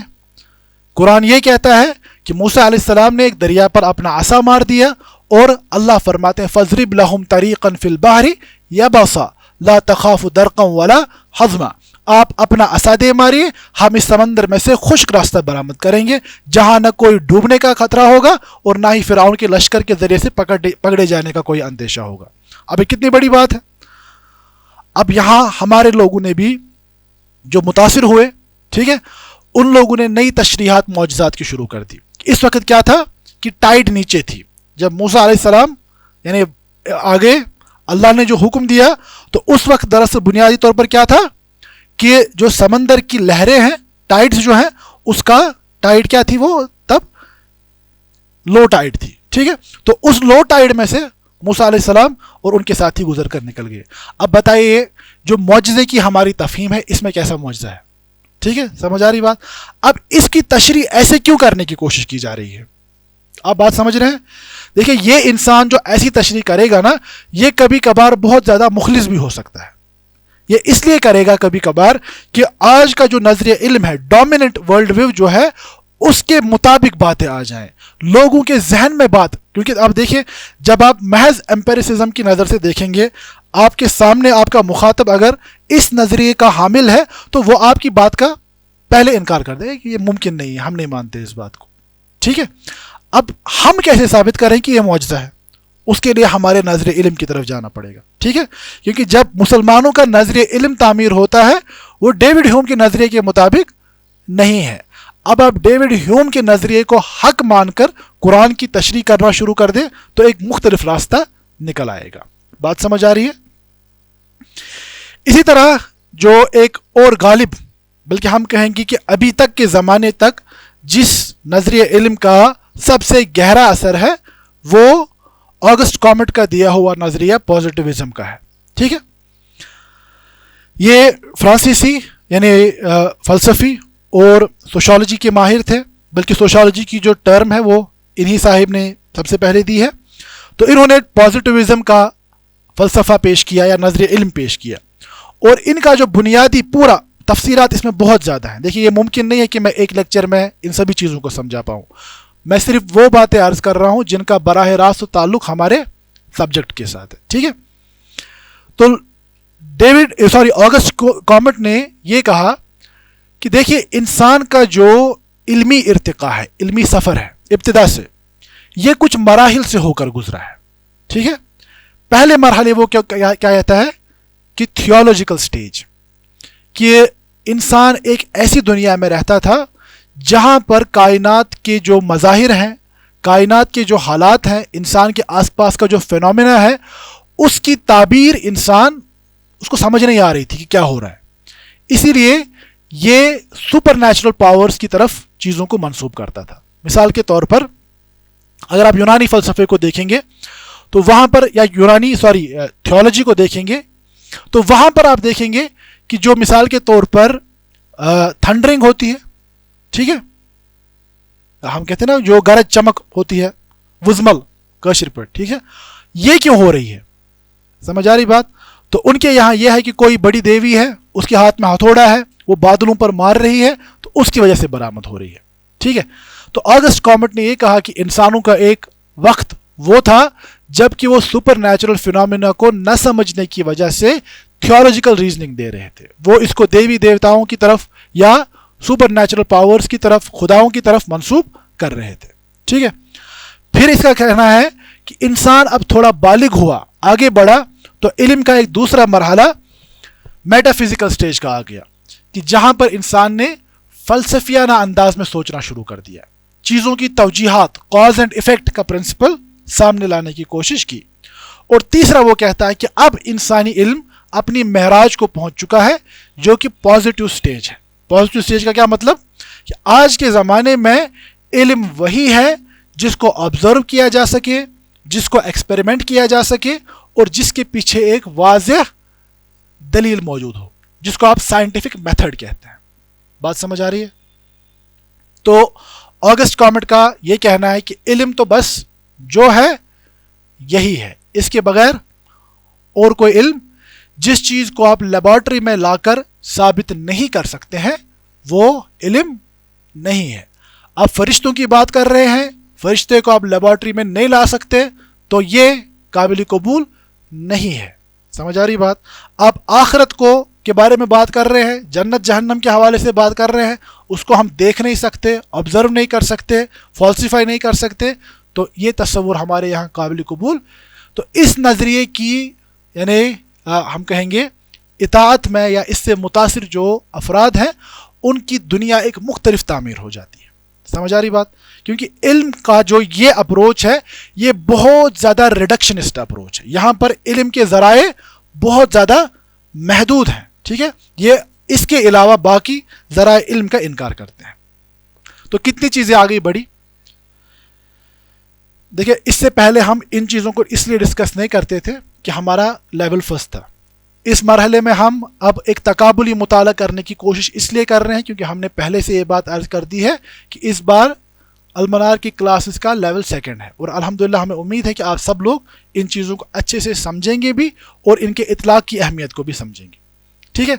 قرآن یہ کہتا ہے کہ موسیٰ علیہ السلام نے ایک دریا پر اپنا عصا مار دیا، اور اللہ فرماتے ہیں فَاضْرِبْ لَهُمْ طَرِيقًا فِي الْبَحْرِ يَبَسًا لَا تَخَافُ دَرْقًا وَلَا حَزْمًا. آپ اپنا عصا دے ماریے، ہم اس سمندر میں سے خشک راستہ برآمد کریں گے جہاں نہ کوئی ڈوبنے کا خطرہ ہوگا اور نہ ہی فرعون کے لشکر کے ذریعے سے پکڑے جانے کا کوئی اندیشہ ہوگا. اب یہ کتنی بڑی بات ہے. اب یہاں ہمارے لوگوں نے بھی جو متاثر ہوئے، ٹھیک ہے، ان لوگوں نے نئی تشریحات معجزات کی شروع کر دی. اس وقت کیا تھا کہ ٹائڈ نیچے تھی. جب موسیٰ علیہ السلام یعنی آگے اللہ نے جو حکم دیا، تو اس وقت دراصل بنیادی طور پر کیا تھا کہ جو سمندر کی لہریں ہیں، ٹائڈز جو ہیں، اس کا ٹائڈ کیا تھی، وہ تب لو ٹائڈ تھی. ٹھیک ہے. تو اس لو ٹائڈ میں سے موسیٰ علیہ السلام اور ان کے ساتھی گزر کر نکل گئے. اب بتائیے، جو معجزے کی ہماری تفہیم ہے، اس میں کیسا معجزہ ہے؟ ٹھیک ہے، سمجھ آ رہی بات؟ اب اس کی تشریح ایسے کیوں کرنے کی کوشش کی جا رہی ہے؟ آپ بات سمجھ رہے ہیں؟ دیکھیں، یہ انسان جو ایسی تشریح کرے گا نا، یہ کبھی کبھار بہت زیادہ مخلص بھی ہو سکتا ہے. یہ اس لیے کرے گا کبھی کبھار کہ آج کا جو نظریہ علم ہے، ڈومیننٹ ورلڈ ویو جو ہے، اس کے مطابق باتیں آ جائیں لوگوں کے ذہن میں بات. کیونکہ آپ دیکھیں، جب آپ محض ایمپیریسزم کی نظر سے دیکھیں گے، آپ کے سامنے آپ کا مخاطب اگر اس نظریے کا حامل ہے تو وہ آپ کی بات کا پہلے انکار کر دے کہ یہ ممکن نہیں ہے، ہم نہیں مانتے اس بات کو. ٹھیک ہے. اب ہم کیسے ثابت کریں کہ یہ معجزہ ہے؟ اس کے لیے ہمارے نظر علم کی طرف جانا پڑے گا. ٹھیک ہے. کیونکہ جب مسلمانوں کا نظر علم تعمیر ہوتا ہے، وہ ڈیوڈ ہیوم کے نظریے کے مطابق نہیں ہے. اب آپ ڈیوڈ ہیوم کے نظریے کو حق مان کر قرآن کی تشریح کرنا شروع کر دیں تو ایک مختلف راستہ نکل آئے گا. بات سمجھ آ رہی ہے؟ اسی طرح جو ایک اور غالب، بلکہ ہم کہیں گے کہ ابھی تک کے زمانے تک جس نظریہ علم کا سب سے گہرا اثر ہے، وہ آگسٹ کامٹ کا دیا ہوا نظریہ پازیٹیوزم کا ہے. ٹھیک ہے. یہ فرانسیسی یعنی فلسفی اور سوشالوجی کے ماہر تھے، بلکہ سوشالوجی کی جو ٹرم ہے وہ انہی صاحب نے سب سے پہلے دی ہے. تو انہوں نے پازیٹیوزم کا فلسفہ پیش کیا یا نظریہ علم پیش کیا، اور ان کا جو بنیادی پورا تفسیرات اس میں بہت زیادہ ہیں. دیکھیے، یہ ممکن نہیں ہے کہ میں ایک لیکچر میں ان سبھی چیزوں کو سمجھا پاؤں. میں صرف وہ باتیں عرض کر رہا ہوں جن کا براہ راست تعلق ہمارے سبجیکٹ کے ساتھ ہے. ٹھیک ہے. تو آگسٹ کامٹ نے یہ کہا کہ دیکھیے، انسان کا جو علمی ارتقاء ہے، علمی سفر ہے، ابتدا سے یہ کچھ مراحل سے ہو کر گزرا ہے. ٹھیک ہے. پہلے مرحلے وہ کیا کہتا ہے کہ تھیولوجیکل سٹیج، کہ انسان ایک ایسی دنیا میں رہتا تھا جہاں پر کائنات کے جو مظاہر ہیں، کائنات کے جو حالات ہیں، انسان کے آس پاس کا جو فینومینا ہے، اس کی تعبیر انسان اس کو سمجھ نہیں آ رہی تھی کہ کیا ہو رہا ہے. اسی لیے یہ سپر نیچرل پاورز کی طرف چیزوں کو منسوب کرتا تھا. مثال کے طور پر اگر آپ یونانی فلسفے کو دیکھیں گے تو وہاں پر، یا تھیولوجی کو دیکھیں گے تو وہاں پر آپ دیکھیں گے کہ جو مثال کے طور پر تھنڈرنگ ہوتی ہے، ٹھیک ہے، ہم کہتے ہیں نا جو گرج چمک ہوتی ہے، وزمل کاشر پر، ٹھیک ہے، یہ کیوں ہو رہی ہے؟ سمجھ آ رہی بات؟ تو ان کے یہاں یہ ہے کہ کوئی بڑی دیوی ہے، اس کے ہاتھ میں ہتھوڑا ہے، وہ بادلوں پر مار رہی ہے، تو اس کی وجہ سے برآمد ہو رہی ہے. ٹھیک ہے. تو آگسٹ کامٹ نے یہ کہا کہ انسانوں کا ایک وقت وہ تھا جب کہ وہ سپر نیچرل فینومینا کو نہ سمجھنے کی وجہ سے تھیولوجیکل ریزننگ دے رہے تھے. وہ اس کو دیوی دیوتاؤں کی طرف یا سپر نیچرل پاورز کی طرف، خداؤں کی طرف منسوب کر رہے تھے. ٹھیک ہے. پھر اس کا کہنا ہے کہ انسان اب تھوڑا بالغ ہوا، آگے بڑھا، تو علم کا ایک دوسرا مرحلہ میٹا فزیکل سٹیج کا آ گیا، کہ جہاں پر انسان نے فلسفیانہ انداز میں سوچنا شروع کر دیا، چیزوں کی توجیحات، کاز اینڈ ایفیکٹ کا پرنسپل سامنے لانے کی کوشش کی. اور تیسرا وہ کہتا ہے کہ اب انسانی علم اپنی معراج کو پہنچ چکا ہے، جو کہ پازیٹیو سٹیج ہے. پازیٹیو سٹیج کا کیا مطلب؟ کہ آج کے زمانے میں علم وہی ہے جس کو آبزرو کیا جا سکے، جس کو ایکسپیریمنٹ کیا جا سکے، اور جس کے پیچھے ایک واضح دلیل موجود ہو، جس کو آپ سائنٹیفک میتھڈ کہتے ہیں۔ بات سمجھ آ رہی ہے؟ تو آگسٹ کامٹ کا یہ کہنا ہے کہ علم تو بس جو ہے یہی ہے، اس کے بغیر اور کوئی علم جس چیز کو آپ لیبارٹری میں لا کر ثابت نہیں کر سکتے ہیں وہ علم نہیں ہے۔ آپ فرشتوں کی بات کر رہے ہیں، فرشتے کو آپ لیبارٹری میں نہیں لا سکتے تو یہ قابل قبول نہیں ہے۔ سمجھ آ رہی بات؟ آپ آخرت کو کے بارے میں بات کر رہے ہیں، جنت جہنم کے حوالے سے بات کر رہے ہیں، اس کو ہم دیکھ نہیں سکتے، آبزرو نہیں کر سکتے، فالسیفائی نہیں کر سکتے، تو یہ تصور ہمارے یہاں قابل قبول۔ تو اس نظریے کی یعنی ہم کہیں گے اطاعت میں یا اس سے متاثر جو افراد ہیں ان کی دنیا ایک مختلف تعمیر ہو جاتی ہے۔ سمجھ آ رہی بات؟ کیونکہ علم کا جو یہ اپروچ ہے یہ بہت زیادہ ریڈکشنسٹ اپروچ ہے، یہاں پر علم کے ذرائع بہت زیادہ محدود ہیں، ٹھیک ہے؟ یہ اس کے علاوہ باقی ذرائع علم کا انکار کرتے ہیں۔ تو کتنی چیزیں آگئی بڑھی؟ دیکھیں، اس سے پہلے ہم ان چیزوں کو اس لیے ڈسکس نہیں کرتے تھے کہ ہمارا لیول فرسٹ تھا۔ اس مرحلے میں ہم اب ایک تقابلی مطالعہ کرنے کی کوشش اس لیے کر رہے ہیں کیونکہ ہم نے پہلے سے یہ بات عرض کر دی ہے کہ اس بار المنار کی کلاسز کا لیول سیکنڈ ہے، اور الحمدللہ ہمیں امید ہے کہ آپ سب لوگ ان چیزوں کو اچھے سے سمجھیں گے بھی اور ان کے اطلاق کی اہمیت کو بھی سمجھیں گے، ٹھیک ہے؟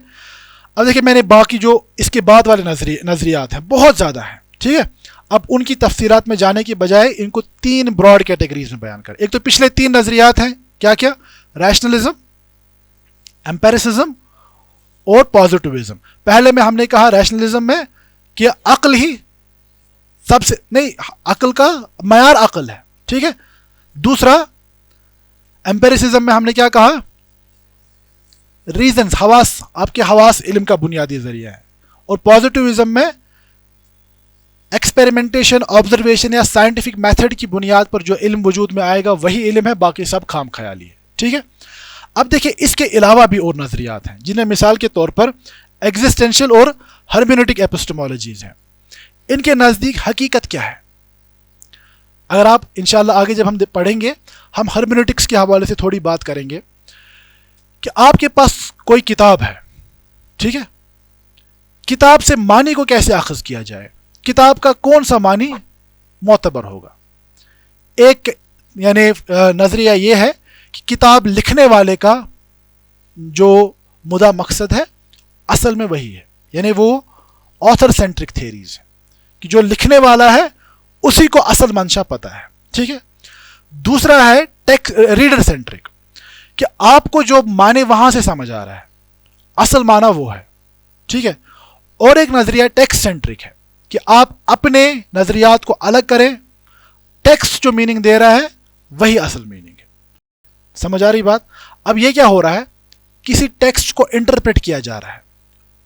اب دیکھیں، میں نے باقی جو اس کے بعد والے نظریات ہیں بہت زیادہ ہیں، ٹھیک ہے؟ اب ان کی تفسیرات میں جانے کے بجائے ان کو 3 براڈ کیٹیگریز میں بیان کریں۔ ایک تو پچھلے 3 نظریات ہیں، کیا کیا؟ ریشنلزم، ایمپیریسزم اور پازیٹیوزم۔ پہلے میں ہم نے کہا ریشنلزم میں کہ عقل ہی سب سے نہیں، عقل کا معیار عقل ہے، ٹھیک ہے؟ دوسرا ایمپیریسزم میں ہم نے کیا کہا؟ ریزنز، حواس، آپ کے حواس علم کا بنیادی ذریعہ ہے۔ اور پازیٹیوزم میں ایکسپیریمنٹیشن، آبزرویشن یا سائنٹیفک میتھڈ کی بنیاد پر جو علم وجود میں آئے گا وہی علم ہے، باقی سب خام خیالی ہے، ٹھیک ہے؟ اب دیکھیں، اس کے علاوہ بھی اور نظریات ہیں جنہیں مثال کے طور پر ایگزسٹینشل اور ہرمینوٹک ایپسٹمالوجیز ہیں۔ ان کے نزدیک حقیقت کیا ہے؟ اگر آپ انشاءاللہ آگے جب ہم پڑھیں گے ہم ہرمینوٹکس کے حوالے سے تھوڑی بات کریں گے کہ آپ کے پاس کوئی کتاب ہے، ٹھیک ہے؟ کتاب سے معنی کو کیسے اخذ کیا جائے؟ کتاب کا کون سا معنی معتبر ہوگا؟ ایک یعنی نظریہ یہ ہے کہ کتاب لکھنے والے کا جو مدعا مقصد ہے اصل میں وہی ہے، یعنی وہ آتھر سینٹرک تھیریز ہے کہ جو لکھنے والا ہے اسی کو اصل منشا پتہ ہے، ٹھیک ہے؟ دوسرا ہے ریڈر سینٹرک کہ آپ کو جو معنی وہاں سے سمجھ آ رہا ہے اصل معنی وہ ہے، ٹھیک ہے؟ اور ایک نظریہ ٹیکسٹ سینٹرک ہے کہ آپ اپنے نظریات کو الگ کریں، ٹیکسٹ جو میننگ دے رہا ہے وہی اصل میننگ ہے۔ سمجھ آ رہی بات؟ اب یہ کیا ہو رہا ہے؟ کسی ٹیکسٹ کو انٹرپریٹ کیا جا رہا ہے،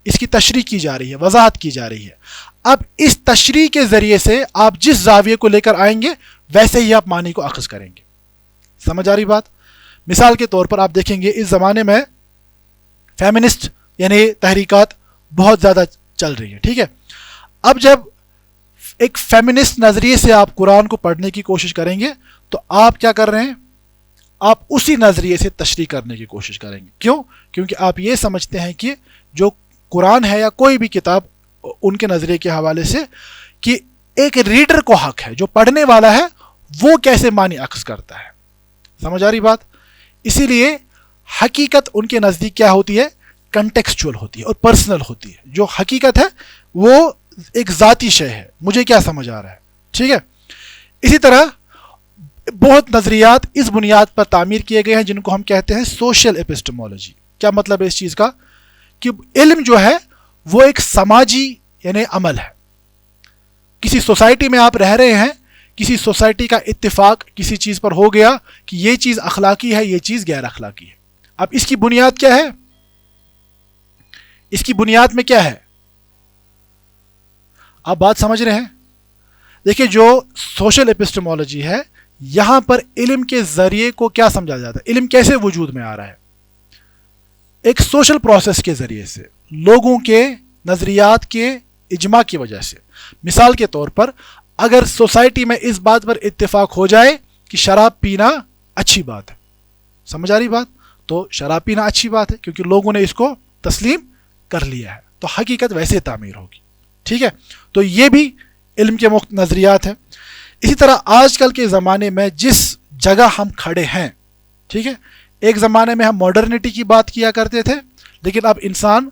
اس کی تشریح کی جا رہی ہے، وضاحت کی جا رہی ہے۔ اب اس تشریح کے ذریعے سے آپ جس زاویے کو لے کر آئیں گے ویسے ہی آپ معنی کو اخذ کریں گے۔ سمجھ آ رہی بات؟ مثال کے طور پر آپ دیکھیں گے اس زمانے میں فیمنسٹ یعنی تحریکات بہت زیادہ چل رہی ہے، ٹھیک ہے؟ اب جب ایک فیمنسٹ نظریے سے آپ قرآن کو پڑھنے کی کوشش کریں گے تو آپ کیا کر رہے ہیں؟ آپ اسی نظریے سے تشریح کرنے کی کوشش کریں گے۔ کیوں؟ کیونکہ آپ یہ سمجھتے ہیں کہ جو قرآن ہے یا کوئی بھی کتاب ان کے نظریے کے حوالے سے کہ ایک ریڈر کو حق ہے، جو پڑھنے والا ہے وہ کیسے معنی اخذ کرتا ہے۔ سمجھ آ رہی بات؟ اسی لیے حقیقت ان کے نزدیک کیا ہوتی ہے؟ کنٹیکسچول ہوتی ہے اور پرسنل ہوتی ہے۔ جو حقیقت ہے وہ ایک ذاتی شے ہے، مجھے کیا سمجھ آ رہا ہے، ٹھیک ہے؟ اسی طرح بہت نظریات اس بنیاد پر تعمیر کیے گئے ہیں جن کو ہم کہتے ہیں سوشل ایپسٹمولوجی۔ کیا مطلب ہے اس چیز کا؟ کہ علم جو ہے وہ ایک سماجی یعنی عمل ہے۔ کسی سوسائٹی میں آپ رہ رہے ہیں، کسی سوسائٹی کا اتفاق کسی چیز پر ہو گیا کہ یہ چیز اخلاقی ہے، یہ چیز غیر اخلاقی ہے۔ اب اس کی بنیاد کیا ہے؟ اس کی بنیاد میں کیا ہے؟ آپ بات سمجھ رہے ہیں؟ دیکھیں، جو سوشل ایپسٹمولوجی ہے یہاں پر علم کے ذریعے کو کیا سمجھا جاتا ہے؟ علم کیسے وجود میں آ رہا ہے؟ ایک سوشل پروسیس کے ذریعے سے، لوگوں کے نظریات کے اجماع کی وجہ سے۔ مثال کے طور پر اگر سوسائٹی میں اس بات پر اتفاق ہو جائے کہ شراب پینا اچھی بات ہے، سمجھ آ رہی بات؟ تو شراب پینا اچھی بات ہے کیونکہ لوگوں نے اس کو تسلیم کر لیا ہے، تو حقیقت ویسے تعمیر ہوگی، ٹھیک ہے؟ تو یہ بھی علم کے مختلف نظریات ہیں۔ اسی طرح آج کل کے زمانے میں جس جگہ ہم کھڑے ہیں، ٹھیک ہے، ایک زمانے میں ہم ماڈرنٹی کی بات کیا کرتے تھے، لیکن اب انسان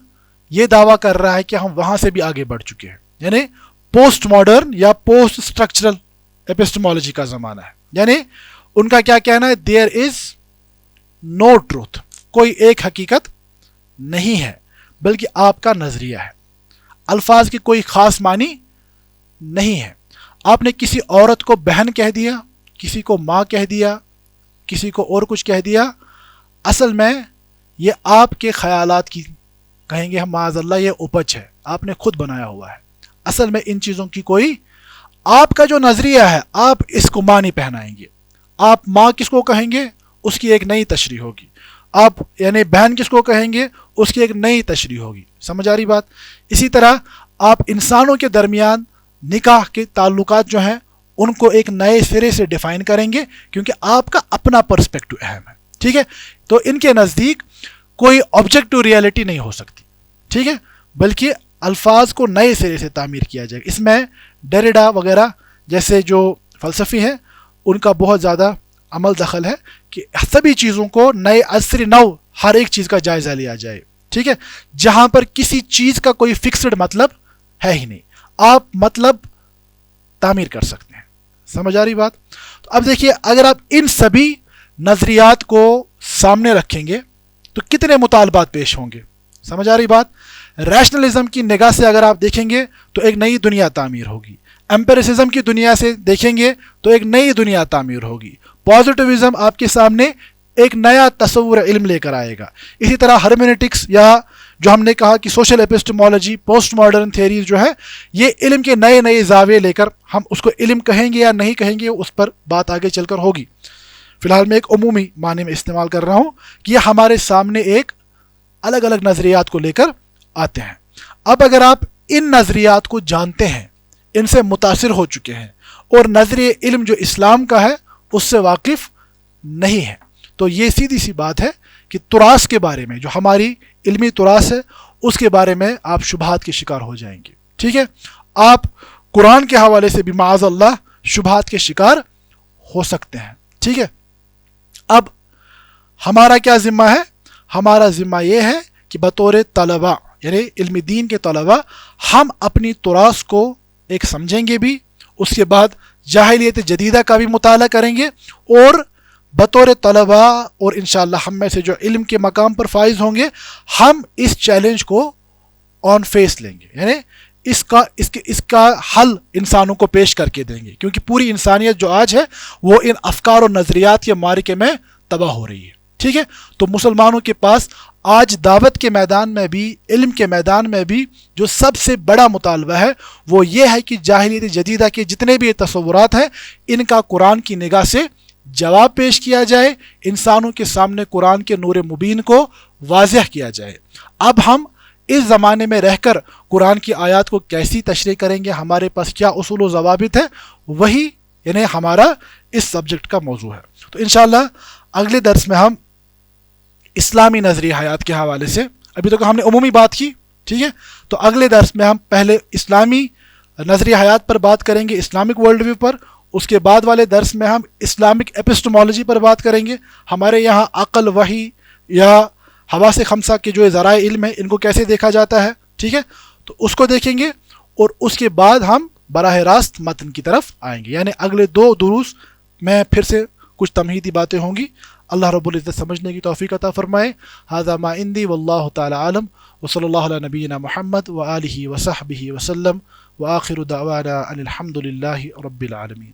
یہ دعویٰ کر رہا ہے کہ ہم وہاں سے بھی آگے بڑھ چکے ہیں، یعنی پوسٹ ماڈرن یا پوسٹ اسٹرکچرل ایپسٹمالوجی کا زمانہ ہے۔ یعنی ان کا کیا کہنا ہے؟ دیر از نو ٹروتھ، کوئی ایک حقیقت نہیں ہے بلکہ آپ کا نظریہ ہے، الفاظ کی کوئی خاص معنی نہیں ہے۔ آپ نے کسی عورت کو بہن کہہ دیا، کسی کو ماں کہہ دیا، کسی کو اور کچھ کہہ دیا، اصل میں یہ آپ کے خیالات کی، کہیں گے ہم معاذ اللہ یہ اپج ہے، آپ نے خود بنایا ہوا ہے۔ اصل میں ان چیزوں کی کوئی، آپ کا جو نظریہ ہے آپ اس کو معنی پہنائیں گے۔ آپ ماں کس کو کہیں گے؟ اس کی ایک نئی تشریح ہوگی۔ آپ یعنی بہن کس کو کہیں گے؟ اس کی ایک نئی تشریح ہوگی۔ سمجھ آ رہی بات؟ اسی طرح آپ انسانوں کے درمیان نکاح کے تعلقات جو ہیں ان کو ایک نئے سرے سے ڈیفائن کریں گے، کیونکہ آپ کا اپنا پرسپیکٹو اہم ہے، ٹھیک ہے؟ تو ان کے نزدیک کوئی آبجیکٹو ریئلٹی نہیں ہو سکتی، ٹھیک ہے، بلکہ الفاظ کو نئے سرے سے تعمیر کیا جائے گا۔ اس میں ڈیریڈا وغیرہ جیسے جو فلسفی ہیں ان کا بہت زیادہ عمل دخل ہے کہ سبھی چیزوں کو نئے عصری نو ہر ایک چیز کا جائزہ لیا جائے، ٹھیک ہے، جہاں پر کسی چیز کا کوئی فکسڈ مطلب ہے ہی نہیں، آپ مطلب تعمیر کر سکتے ہیں۔ سمجھ آ رہی بات؟ تو اب دیکھیے، اگر آپ ان سبھی نظریات کو سامنے رکھیں گے تو کتنے مطالبات پیش ہوں گے؟ سمجھ آ رہی بات؟ ریشنلزم کی نگاہ سے اگر آپ دیکھیں گے تو ایک نئی دنیا تعمیر ہوگی، ایمپیریسزم کی دنیا سے دیکھیں گے تو ایک نئی دنیا تعمیر ہوگی، پازیٹیوزم آپ کے سامنے ایک نیا تصور علم لے کر آئے گا۔ اسی طرح ہرمیونیٹکس یا جو ہم نے کہا کہ سوشل ایپسٹمالوجی، پوسٹ ماڈرن تھیریز جو ہے، یہ علم کے نئے نئے زاویے لے کر، ہم اس کو علم کہیں گے یا نہیں کہیں گے اس پر بات آگے چل کر ہوگی۔ فی الحال میں ایک عمومی معنی میں استعمال کر رہا ہوں کہ یہ ہمارے سامنے ایک الگ الگ نظریات کو لے کر آتے ہیں۔ اب اگر آپ ان نظریات کو جانتے ہیں، ان سے متاثر ہو چکے ہیں اور نظریہ علم جو اسلام کا ہے اس سے واقف نہیں ہے، تو یہ سیدھی سی بات ہے کہ تراث کے بارے میں، جو ہماری علمی تراث ہے، اس کے بارے میں آپ شبہات کے شکار ہو جائیں گے، ٹھیک ہے؟ آپ قرآن کے حوالے سے بھی معاذ اللہ شبہات کے شکار ہو سکتے ہیں، ٹھیک ہے؟ اب ہمارا کیا ذمہ ہے؟ ہمارا ذمہ یہ ہے کہ بطور طلباء، یعنی علم دین کے طلباء، ہم اپنی تراث کو ایک سمجھیں گے بھی، اس کے بعد جاہلیت جدیدہ کا بھی مطالعہ کریں گے، اور بطور طلباء اور انشاءاللہ ہم میں سے جو علم کے مقام پر فائز ہوں گے، ہم اس چیلنج کو آن فیس لیں گے، یعنی اس کا حل انسانوں کو پیش کر کے دیں گے، کیونکہ پوری انسانیت جو آج ہے وہ ان افکار اور نظریات کے معرکے میں تباہ ہو رہی ہے، ٹھیک ہے؟ تو مسلمانوں کے پاس آج دعوت کے میدان میں بھی، علم کے میدان میں بھی جو سب سے بڑا مطالبہ ہے وہ یہ ہے کہ جاہلیت جدیدہ کے جتنے بھی تصورات ہیں ان کا قرآن کی نگاہ سے جواب پیش کیا جائے، انسانوں کے سامنے قرآن کے نور مبین کو واضح کیا جائے۔ اب ہم اس زمانے میں رہ کر قرآن کی آیات کو کیسی تشریح کریں گے، ہمارے پاس کیا اصول و ضوابط ہے، وہی یعنی ہمارا اس سبجیکٹ کا موضوع ہے۔ تو انشاءاللہ اگلے درس میں ہم اسلامی نظریہ حیات کے حوالے سے، ابھی تک ہم نے عمومی بات کی، ٹھیک ہے، تو اگلے درس میں ہم پہلے اسلامی نظریہ حیات پر بات کریں گے، اسلامک ورلڈ ویو پر، اس کے بعد والے درس میں ہم اسلامک ایپسٹمالوجی پر بات کریں گے، ہمارے یہاں عقل، وحی یا حواس خمسہ کے جو ذرائع علم ہیں ان کو کیسے دیکھا جاتا ہے، ٹھیک ہے، تو اس کو دیکھیں گے، اور اس کے بعد ہم براہ راست متن کی طرف آئیں گے، یعنی اگلے 2 دروس میں پھر سے کچھ تمہیدی باتیں ہوں گی۔ اللہ رب العزت سمجھنے کی توفیق عطا فرمائے۔ ھذا ما عندی واللہ تعالی عالم، وصلی اللہ علی نبینا محمد وآلہ وصحبہ وسلم، وآخر دعوانا ان الحمد للہ رب العالمین۔